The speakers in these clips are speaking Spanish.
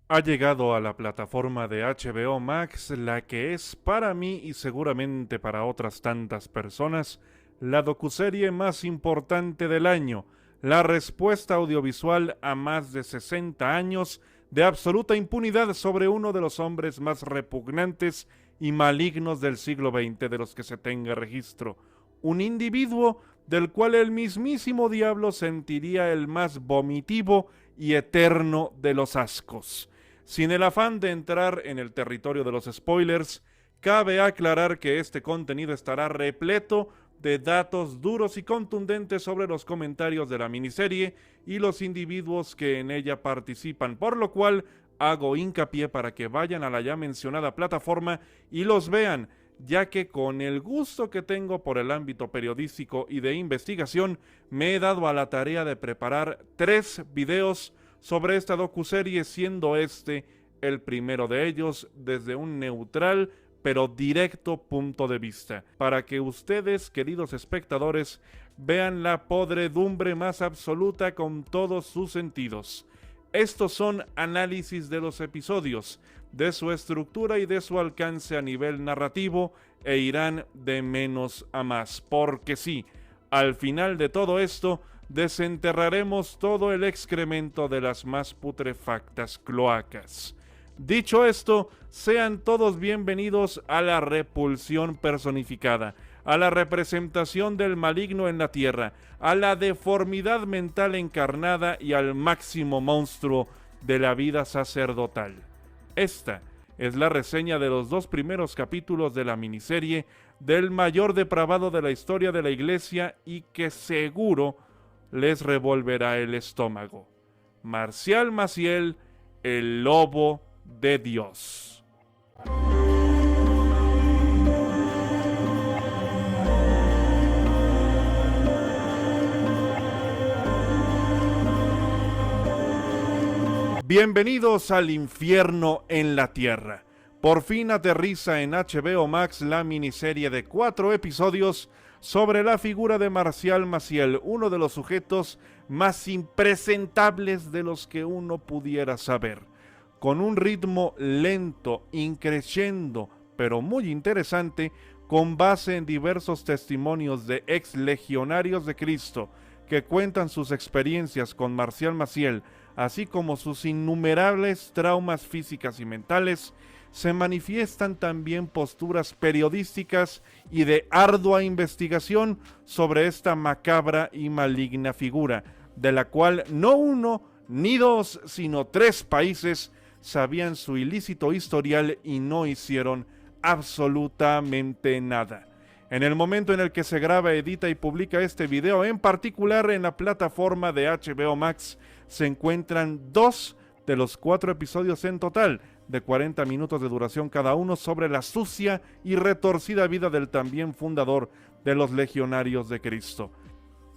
Ha llegado a la plataforma de HBO Max la que es para mí y seguramente para otras tantas personas la docuserie más importante del año, la respuesta audiovisual a más de 60 años de absoluta impunidad sobre uno de los hombres más repugnantes y malignos del siglo XX de los que se tenga registro, un individuo del cual el mismísimo diablo sentiría el más vomitivo y eterno de los ascos. Sin el afán de entrar en el territorio de los spoilers, cabe aclarar que este contenido estará repleto de datos duros y contundentes sobre los comentarios de la miniserie y los individuos que en ella participan, por lo cual hago hincapié para que vayan a la ya mencionada plataforma y los vean, ya que con el gusto que tengo por el ámbito periodístico y de investigación, me he dado a la tarea de preparar 3 videos sobre esta docuserie, siendo este el primero de ellos desde un neutral pero directo punto de vista, para que ustedes, queridos espectadores, vean la podredumbre más absoluta con todos sus sentidos. Estos son análisis de los episodios, de su estructura y de su alcance a nivel narrativo, e irán de menos a más, porque sí, al final de todo esto, desenterraremos todo el excremento de las más putrefactas cloacas. Dicho esto, sean todos bienvenidos a la repulsión personificada, a la representación del maligno en la tierra, a la deformidad mental encarnada y al máximo monstruo de la vida sacerdotal. Esta es la reseña de los 2 primeros capítulos de la miniserie del mayor depravado de la historia de la iglesia y que seguro les revolverá el estómago. Marcial Maciel, el lobo de Dios. Bienvenidos al infierno en la tierra. Por fin aterriza en HBO Max la miniserie de 4 episodios sobre la figura de Marcial Maciel, uno de los sujetos más impresentables de los que uno pudiera saber. Con un ritmo lento, increciendo, pero muy interesante, con base en diversos testimonios de ex legionarios de Cristo que cuentan sus experiencias con Marcial Maciel, así como sus innumerables traumas físicas y mentales, se manifiestan también posturas periodísticas y de ardua investigación sobre esta macabra y maligna figura, de la cual no uno ni 2, sino 3 países sabían su ilícito historial y no hicieron absolutamente nada. En el momento en el que se graba, edita y publica este video, en particular en la plataforma de HBO Max, se encuentran 2 de los 4 episodios en total, de 40 minutos de duración cada uno, sobre la sucia y retorcida vida del también fundador de los Legionarios de Cristo.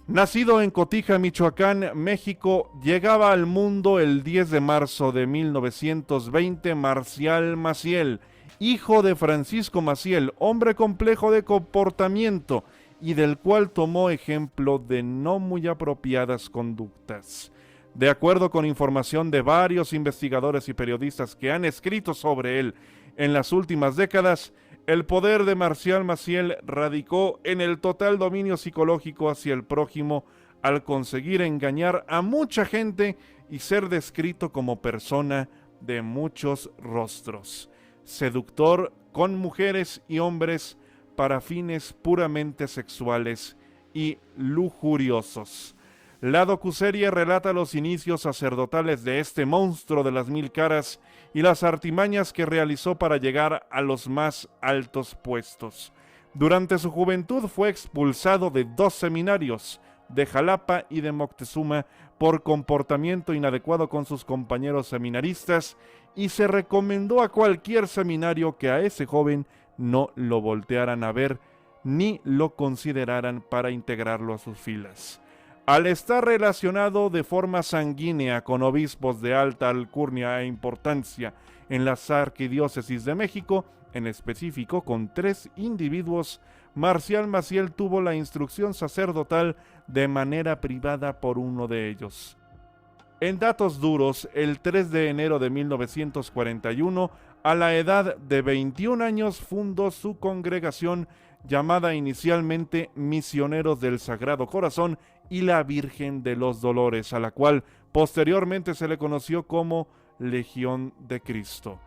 Nacido en Cotija, Michoacán, México, llegaba al mundo el 10 de marzo de 1920 Marcial Maciel, hijo de Francisco Maciel, hombre complejo de comportamiento y del cual tomó ejemplo de no muy apropiadas conductas. De acuerdo con información de varios investigadores y periodistas que han escrito sobre él en las últimas décadas, el poder de Marcial Maciel radicó en el total dominio psicológico hacia el prójimo al conseguir engañar a mucha gente y ser descrito como persona de muchos rostros. Seductor con mujeres y hombres para fines puramente sexuales y lujuriosos. La docuserie relata los inicios sacerdotales de este monstruo de las 1000 caras y las artimañas que realizó para llegar a los más altos puestos. Durante su juventud fue expulsado de 2 seminarios, de Jalapa y de Moctezuma, por comportamiento inadecuado con sus compañeros seminaristas, y se recomendó a cualquier seminario que a ese joven no lo voltearan a ver ni lo consideraran para integrarlo a sus filas. Al estar relacionado de forma sanguínea con obispos de alta alcurnia e importancia en las arquidiócesis de México, en específico con 3 individuos, Marcial Maciel tuvo la instrucción sacerdotal de manera privada por uno de ellos. En datos duros, el 3 de enero de 1941, a la edad de 21 años, fundó su congregación llamada inicialmente Misioneros del Sagrado Corazón y la Virgen de los Dolores, a la cual posteriormente se le conoció como Legión de Cristo.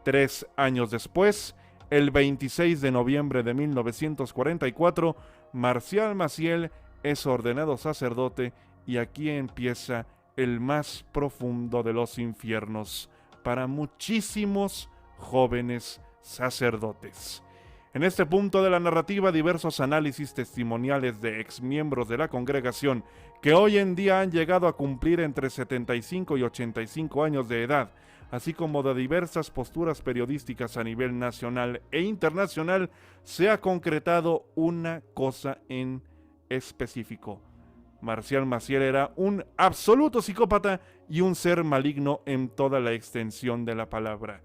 3 años después, el 26 de noviembre de 1944, Marcial Maciel es ordenado sacerdote y aquí empieza el más profundo de los infiernos para muchísimos jóvenes sacerdotes. En este punto de la narrativa, diversos análisis testimoniales de exmiembros de la congregación que hoy en día han llegado a cumplir entre 75 y 85 años de edad, así como de diversas posturas periodísticas a nivel nacional e internacional, se ha concretado una cosa en específico. Marcial Maciel era un absoluto psicópata y un ser maligno en toda la extensión de la palabra.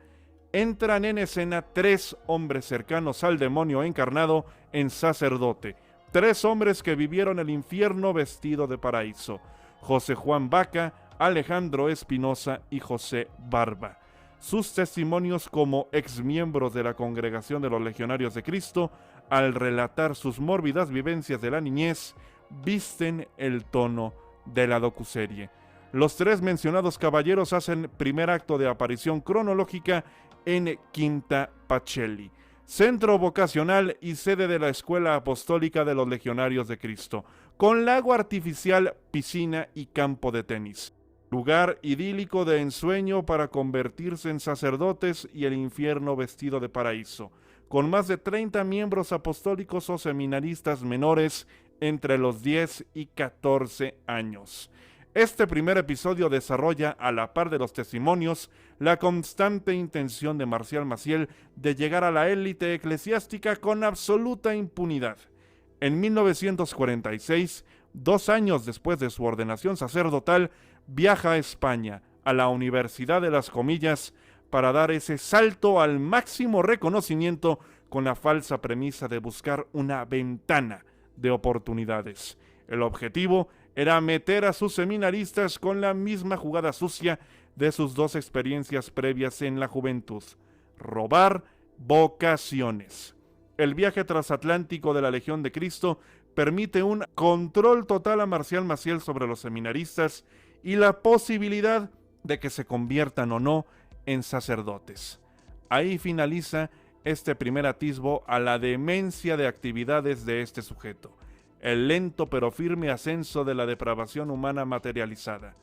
Entran en escena 3 hombres cercanos al demonio encarnado en sacerdote, 3 hombres que vivieron el infierno vestido de paraíso: José Juan Baca, Alejandro Espinosa y José Barba. Sus testimonios como exmiembros de la Congregación de los Legionarios de Cristo, al relatar sus mórbidas vivencias de la niñez, visten el tono de la docuserie. Los 3 mencionados caballeros hacen primer acto de aparición cronológica en Quinta Pacelli, centro vocacional y sede de la Escuela Apostólica de los Legionarios de Cristo, con lago artificial, piscina y campo de tenis. Lugar idílico de ensueño para convertirse en sacerdotes y el infierno vestido de paraíso, con más de 30 miembros apostólicos o seminaristas menores entre los 10 y 14 años. Este primer episodio desarrolla, a la par de los testimonios, la constante intención de Marcial Maciel de llegar a la élite eclesiástica con absoluta impunidad. En 1946, 2 años después de su ordenación sacerdotal, viaja a España, a la Universidad de las Comillas, para dar ese salto al máximo reconocimiento con la falsa premisa de buscar una ventana de oportunidades. El objetivo era meter a sus seminaristas con la misma jugada sucia de sus 2 experiencias previas en la juventud: robar vocaciones. El viaje transatlántico de la Legión de Cristo permite un control total a Marcial Maciel sobre los seminaristas y la posibilidad de que se conviertan o no en sacerdotes. Ahí finaliza este primer atisbo a la demencia de actividades de este sujeto, el lento pero firme ascenso de la depravación humana materializada.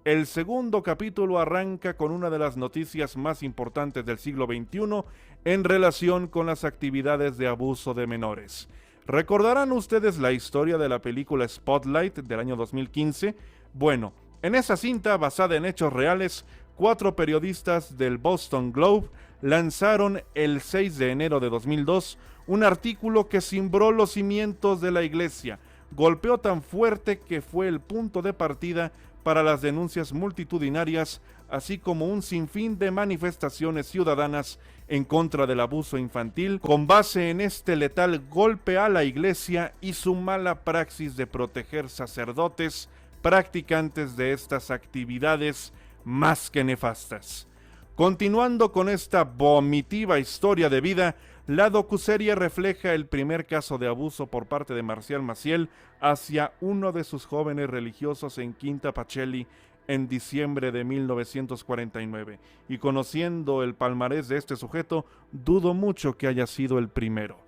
El segundo capítulo arranca con una de las noticias más importantes del siglo XXI en relación con las actividades de abuso de menores. ¿Recordarán ustedes la historia de la película Spotlight del año 2015? Bueno, en esa cinta, basada en hechos reales, 4 periodistas del Boston Globe lanzaron el 6 de enero de 2002 un artículo que cimbró los cimientos de la iglesia, golpeó tan fuerte que fue el punto de partida para las denuncias multitudinarias, así como un sinfín de manifestaciones ciudadanas en contra del abuso infantil, con base en este letal golpe a la iglesia y su mala praxis de proteger sacerdotes practicantes de estas actividades más que nefastas. Continuando con esta vomitiva historia de vida, la docuserie refleja el primer caso de abuso por parte de Marcial Maciel hacia uno de sus jóvenes religiosos en Quinta Pacelli en diciembre de 1949, y conociendo el palmarés de este sujeto, dudo mucho que haya sido el primero.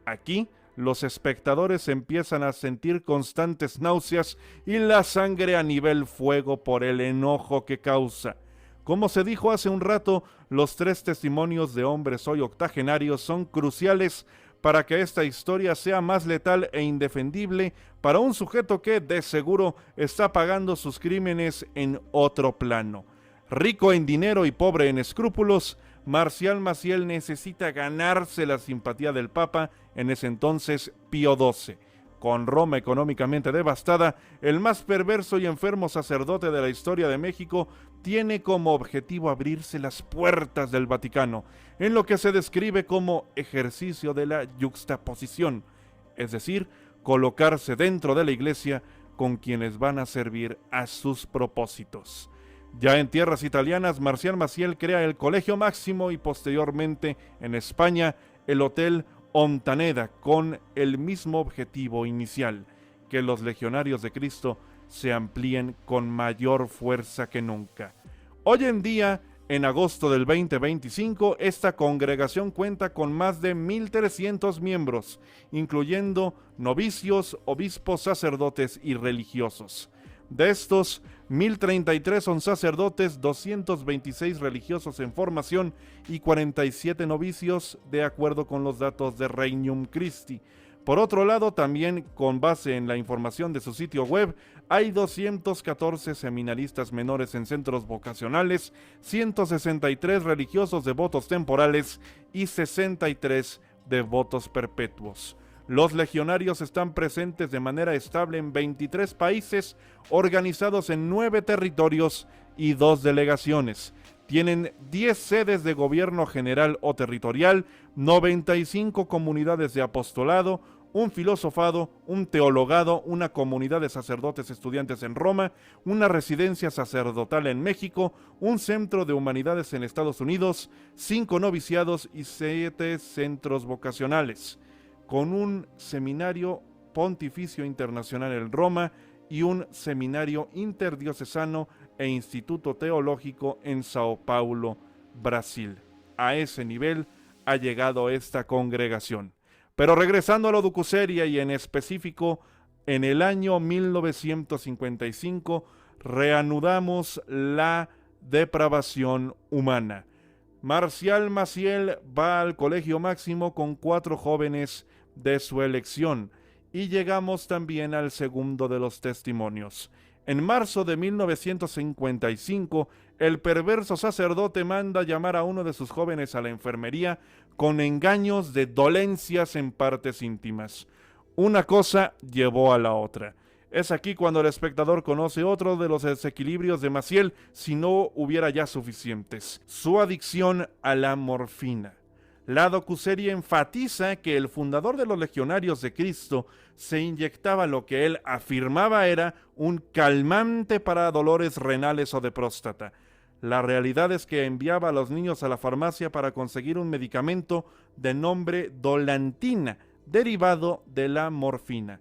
Aquí, los espectadores empiezan a sentir constantes náuseas y la sangre a nivel fuego por el enojo que causa. Como se dijo hace un rato, los 3 testimonios de hombres hoy octogenarios son cruciales para que esta historia sea más letal e indefendible para un sujeto que, de seguro, está pagando sus crímenes en otro plano. Rico en dinero y pobre en escrúpulos, Marcial Maciel necesita ganarse la simpatía del Papa, en ese entonces Pío XII. Con Roma económicamente devastada, el más perverso y enfermo sacerdote de la historia de México tiene como objetivo abrirse las puertas del Vaticano, en lo que se describe como ejercicio de la yuxtaposición, es decir, colocarse dentro de la iglesia con quienes van a servir a sus propósitos. Ya en tierras italianas, Marcial Maciel crea el Colegio Máximo y posteriormente en España el Hotel Ontaneda, con el mismo objetivo inicial, que los legionarios de Cristo se amplíen con mayor fuerza que nunca. Hoy en día, en agosto del 2025, esta congregación cuenta con más de 1,300 miembros, incluyendo novicios, obispos, sacerdotes y religiosos. De estos, 1,033 son sacerdotes, 226 religiosos en formación y 47 novicios, de acuerdo con los datos de Regnum Christi. Por otro lado, también con base en la información de su sitio web, hay 214 seminaristas menores en centros vocacionales, 163 religiosos devotos temporales y 63 devotos perpetuos. Los legionarios están presentes de manera estable en 23 países, organizados en 9 territorios y 2 delegaciones. Tienen 10 sedes de gobierno general o territorial, 95 comunidades de apostolado, un filosofado, un teologado, una comunidad de sacerdotes estudiantes en Roma, una residencia sacerdotal en México, un centro de humanidades en Estados Unidos, 5 noviciados y 7 centros vocacionales, con un seminario pontificio internacional en Roma y un seminario interdiocesano e instituto teológico en Sao Paulo, Brasil. A ese nivel ha llegado esta congregación. Pero regresando a lo docuseria y en específico, en el año 1955 reanudamos la depravación humana. Marcial Maciel va al Colegio Máximo con 4 jóvenes de su elección y llegamos también al segundo de los testimonios. En marzo de 1955, el perverso sacerdote manda llamar a uno de sus jóvenes a la enfermería con engaños de dolencias en partes íntimas. Una cosa llevó a la otra. Es aquí cuando el espectador conoce otro de los desequilibrios de Maciel, si no hubiera ya suficientes: su adicción a la morfina. La docuserie enfatiza que el fundador de los Legionarios de Cristo se inyectaba lo que él afirmaba era un calmante para dolores renales o de próstata. La realidad es que enviaba a los niños a la farmacia para conseguir un medicamento de nombre Dolantina, derivado de la morfina.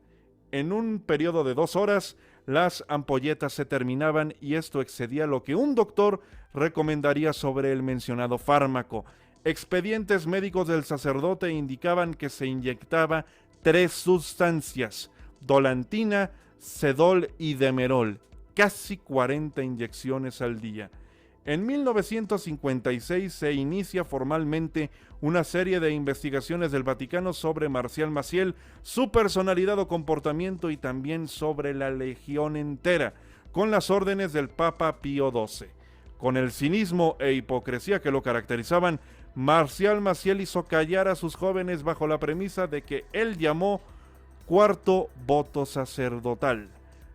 En un periodo de 2 horas, las ampolletas se terminaban y esto excedía lo que un doctor recomendaría sobre el mencionado fármaco. Expedientes médicos del sacerdote indicaban que se inyectaba 3 sustancias: Dolantina, Sedol y Demerol, casi 40 inyecciones al día. En 1956 se inicia formalmente una serie de investigaciones del Vaticano sobre Marcial Maciel, su personalidad o comportamiento y también sobre la legión entera, con las órdenes del Papa Pío XII. Con el cinismo e hipocresía que lo caracterizaban, Marcial Maciel hizo callar a sus jóvenes bajo la premisa de que él llamó cuarto voto sacerdotal: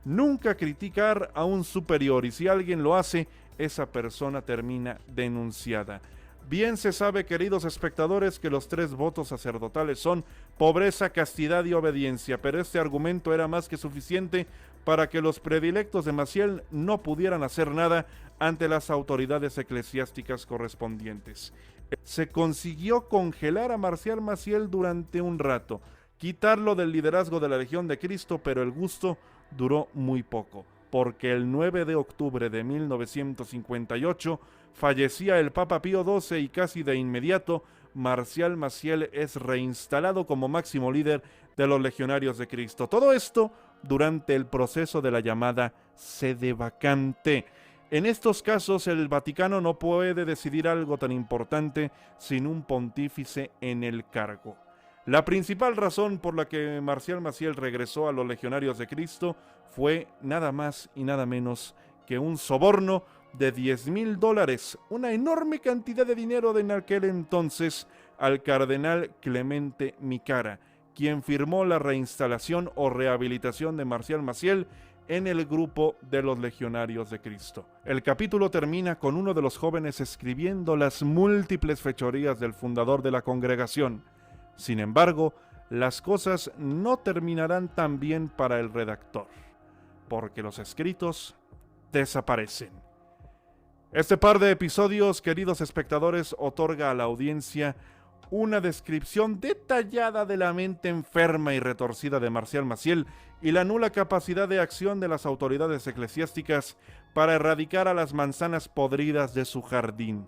nunca criticar a un superior, y si alguien lo hace, esa persona termina denunciada. Bien se sabe, queridos espectadores, que los 3 votos sacerdotales son pobreza, castidad y obediencia, pero este argumento era más que suficiente para que los predilectos de Maciel no pudieran hacer nada ante las autoridades eclesiásticas correspondientes. Se consiguió congelar a Marcial Maciel durante un rato, quitarlo del liderazgo de la Legión de Cristo, pero el gusto duró muy poco, porque el 9 de octubre de 1958 fallecía el Papa Pío XII y casi de inmediato Marcial Maciel es reinstalado como máximo líder de los Legionarios de Cristo. Todo esto durante el proceso de la llamada sede vacante. En estos casos, el Vaticano no puede decidir algo tan importante sin un pontífice en el cargo. La principal razón por la que Marcial Maciel regresó a los Legionarios de Cristo fue nada más y nada menos que un soborno de $10,000, una enorme cantidad de dinero en aquel entonces, al cardenal Clemente Micara, quien firmó la reinstalación o rehabilitación de Marcial Maciel en el grupo de los Legionarios de Cristo. El capítulo termina con uno de los jóvenes escribiendo las múltiples fechorías del fundador de la congregación. Sin embargo, las cosas no terminarán tan bien para el redactor, porque los escritos desaparecen. Este par de episodios, queridos espectadores, otorga a la audiencia una descripción detallada de la mente enferma y retorcida de Marcial Maciel y la nula capacidad de acción de las autoridades eclesiásticas para erradicar a las manzanas podridas de su jardín.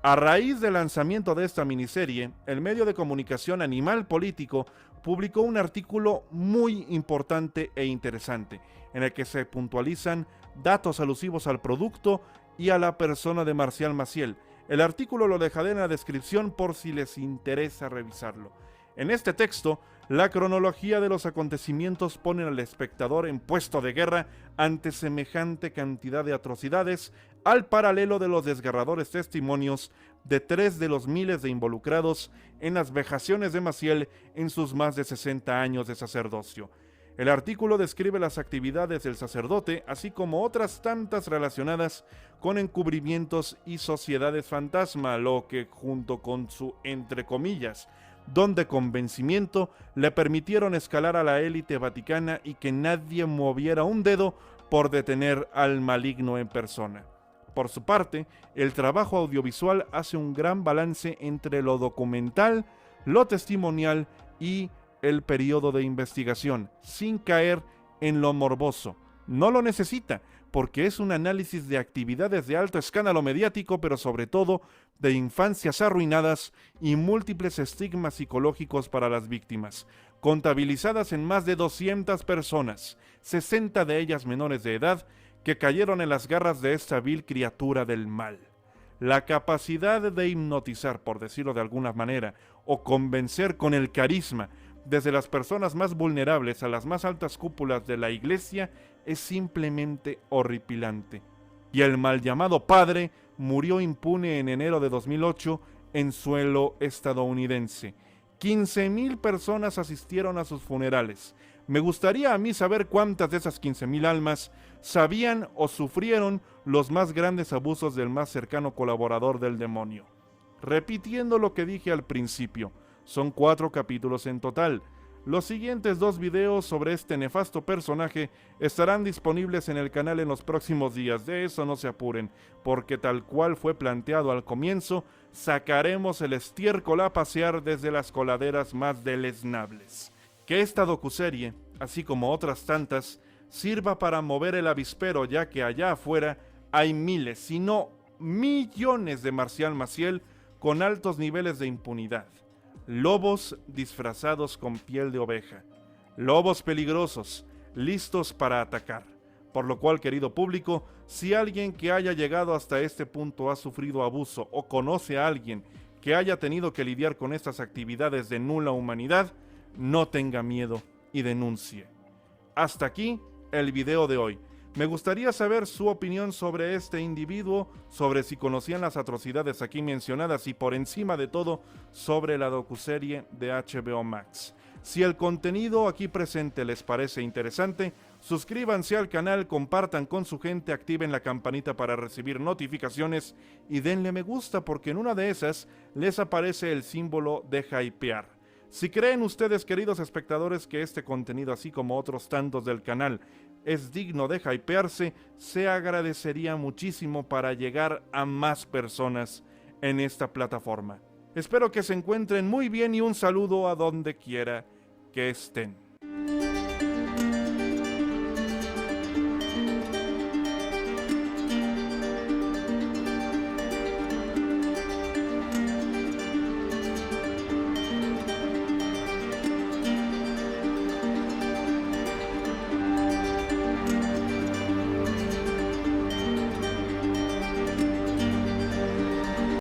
A raíz del lanzamiento de esta miniserie, el medio de comunicación Animal Político publicó un artículo muy importante e interesante, en el que se puntualizan datos alusivos al producto y a la persona de Marcial Maciel. El artículo lo dejaré en la descripción por si les interesa revisarlo. En este texto, la cronología de los acontecimientos pone al espectador en puesto de guerra ante semejante cantidad de atrocidades, al paralelo de los desgarradores testimonios de 3 de los miles de involucrados en las vejaciones de Maciel en sus más de 60 años de sacerdocio. El artículo describe las actividades del sacerdote, así como otras tantas relacionadas con encubrimientos y sociedades fantasma, lo que, junto con su, entre comillas, don de convencimiento, le permitieron escalar a la élite vaticana y que nadie moviera un dedo por detener al maligno en persona. Por su parte, el trabajo audiovisual hace un gran balance entre lo documental, lo testimonial y el periodo de investigación, sin caer en lo morboso. No lo necesita, porque es un análisis de actividades de alto escándalo mediático, pero sobre todo de infancias arruinadas y múltiples estigmas psicológicos para las víctimas, contabilizadas en más de 200 personas, 60 de ellas menores de edad, que cayeron en las garras de esta vil criatura del mal. La capacidad de hipnotizar, por decirlo de alguna manera, o convencer con el carisma, desde las personas más vulnerables a las más altas cúpulas de la iglesia, es simplemente horripilante. Y el mal llamado padre murió impune en enero de 2008 en suelo estadounidense. 15,000 personas asistieron a sus funerales. Me gustaría a mí saber cuántas de esas 15,000 almas sabían o sufrieron los más grandes abusos del más cercano colaborador del demonio. Repitiendo lo que dije al principio, son 4 capítulos en total. Los siguientes 2 videos sobre este nefasto personaje estarán disponibles en el canal en los próximos días. De eso no se apuren, porque tal cual fue planteado al comienzo, sacaremos el estiércol a pasear desde las coladeras más deleznables. Que esta docuserie, así como otras tantas, sirva para mover el avispero, ya que allá afuera hay miles, si no millones de Marcial Maciel con altos niveles de impunidad. Lobos disfrazados con piel de oveja. Lobos peligrosos, listos para atacar. Por lo cual, querido público, si alguien que haya llegado hasta este punto ha sufrido abuso o conoce a alguien que haya tenido que lidiar con estas actividades de nula humanidad, no tenga miedo y denuncie. Hasta aquí el video de hoy. Me gustaría saber su opinión sobre este individuo, sobre si conocían las atrocidades aquí mencionadas y por encima de todo sobre la docuserie de HBO Max. Si el contenido aquí presente les parece interesante, suscríbanse al canal, compartan con su gente, activen la campanita para recibir notificaciones y denle me gusta porque en una de esas les aparece el símbolo de hypear. Si creen ustedes, queridos espectadores, que este contenido, así como otros tantos del canal, es digno de hypearse, se agradecería muchísimo para llegar a más personas en esta plataforma. Espero que se encuentren muy bien y un saludo a donde quiera que estén.